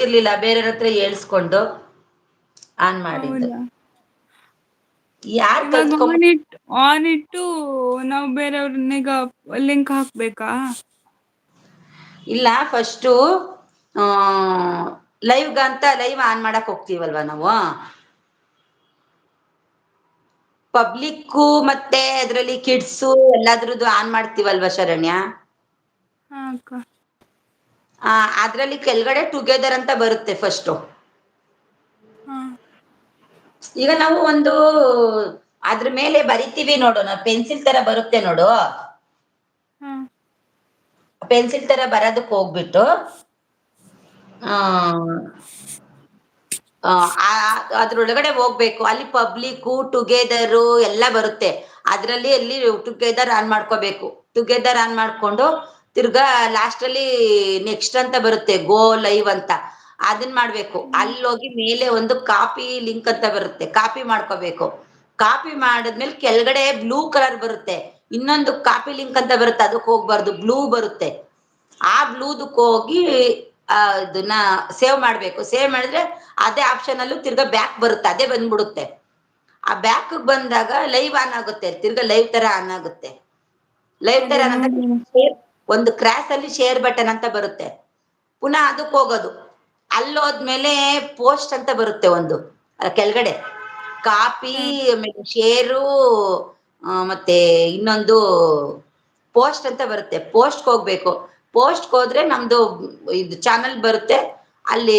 ಇರ್ಲಿಲ್ಲ, ಬೇರೆಯವ್ರ ಹತ್ರ ಹೇಳ್ಸ್ಕೊಂಡು ಆನ್ ಮಾಡಿದ್ದು. ಹೌದಾ? ಯಾರ್ ಇವಾಗ ಕಲ್ತ್ಕೊಂಬ ಆನ್ ಇಟ್ಟು ನಾವು ಬೇರೆಯವ್ರನ್ನೀಗ ಲಿಂಕ್ ಹಾಕ್ಬೇಕಾ? ಇಲ್ಲ, ಫಸ್ಟು ಲೈವ್ಗಂತ ಲೈವ್ ಆನ್ ಮಾಡಕ್ ಹೋಗ್ತೀವಲ್ವಾ ನಾವು, ಪಬ್ಲಿಕ್ಕು ಮತ್ತೆ ಅದ್ರಲ್ಲಿ ಕಿಡ್ಸು ಎಲ್ಲಾದ್ರದ್ದು ಆನ್ ಮಾಡ್ತೀವಲ್ವಾ ಶರಣ್ಯ. ಹಾ ಅಕ್ಕ. ಅದ್ರಲ್ಲಿ ಕೆಳಗಡೆ ಟುಗೆದರ್ ಅಂತ ಬರುತ್ತೆ ಫಸ್ಟು. ಹಾ. ಈಗ ನಾವು ಒಂದು ಅದ್ರ ಮೇಲೆ ಬರಿತೀವಿ ನೋಡು, ನಾವು ಪೆನ್ಸಿಲ್ ತರ ಬರುತ್ತೆ ನೋಡು, ಹಾ. ಪೆನ್ಸಿಲ್ ತರ ಬರೋದಕ್ಕೆ ಹೋಗ್ಬಿಟ್ಟು ಅದ್ರೊಳಗಡೆ ಹೋಗ್ಬೇಕು. ಅಲ್ಲಿ ಪಬ್ಲಿಕ್ ಟುಗೆದರು ಎಲ್ಲ ಬರುತ್ತೆ. ಅದ್ರಲ್ಲಿ ಅಲ್ಲಿ ಟುಗೆದರ್ ಆನ್ ಮಾಡ್ಕೋಬೇಕು. ಟುಗೆದರ್ ಆನ್ ಮಾಡ್ಕೊಂಡು ತಿರ್ಗಾ ಲಾಸ್ಟ್ ಅಲ್ಲಿ ನೆಕ್ಸ್ಟ್ ಅಂತ ಬರುತ್ತೆ, ಗೋ ಲೈವ್ ಅಂತ, ಅದನ್ನ ಮಾಡ್ಬೇಕು. ಅಲ್ಲೋಗಿ ಮೇಲೆ ಒಂದು ಕಾಪಿ ಲಿಂಕ್ ಅಂತ ಬರುತ್ತೆ, ಕಾಪಿ ಮಾಡ್ಕೋಬೇಕು. ಕಾಪಿ ಮಾಡಿದ್ಮೇಲೆ ಕೆಳಗಡೆ ಬ್ಲೂ ಕಲರ್ ಬರುತ್ತೆ, ಇನ್ನೊಂದು ಕಾಪಿ ಲಿಂಕ್ ಅಂತ ಬರುತ್ತೆ, ಅದಕ್ಕೆ ಹೋಗ್ಬಾರ್ದು, ಬ್ಲೂ ಬರುತ್ತೆ. ಆ ಬ್ಲೂದಕ್ಕೆ ಹೋಗಿ ಇದನ್ನ ಸೇವ್ ಮಾಡ್ಬೇಕು. ಸೇವ್ ಮಾಡಿದ್ರೆ ಅದೇ ಆಪ್ಷನ್ ಅಲ್ಲೂ ತಿರ್ಗಾ ಬ್ಯಾಕ್ ಬರುತ್ತೆ, ಅದೇ ಬಂದ್ಬಿಡುತ್ತೆ. ಆ ಬ್ಯಾಕ್ ಬಂದಾಗ ಲೈವ್ ಆನ್ ಆಗುತ್ತೆ, ತಿರ್ಗಾ ಲೈವ್ ತರ ಆನ್ ಆಗುತ್ತೆ. ಲೈವ್ ತರ ಅದೇ ನೋಡಿ. ಒಂದು ಕ್ರಾಸ್ ಅಲ್ಲಿ ಶೇರ್ ಬಟನ್ ಅಂತ ಬರುತ್ತೆ, ಪುನಃ ಅದಕ್ಕೆ ಹೋಗೋದು. ಅಲ್ಲೋದ್ಮೇಲೆ ಪೋಸ್ಟ್ ಅಂತ ಬರುತ್ತೆ ಒಂದು ಕೆಳಗಡೆ, ಕಾಪಿ ಹಾ. ಆಮೇಲೆ ಶೇರು, ಮತ್ತೆ ಇನ್ನೊಂದು ಪೋಸ್ಟ್ ಅಂತ ಬರುತ್ತೆ. ಪೋಸ್ಟ್ ಹೋಗ್ಬೇಕು. ಪೋಸ್ಟ್ ಹೋದ್ರೆ ನಮ್ದು ಇದು ಚಾನಲ್ ಬರುತ್ತೆ, ಅಲ್ಲಿ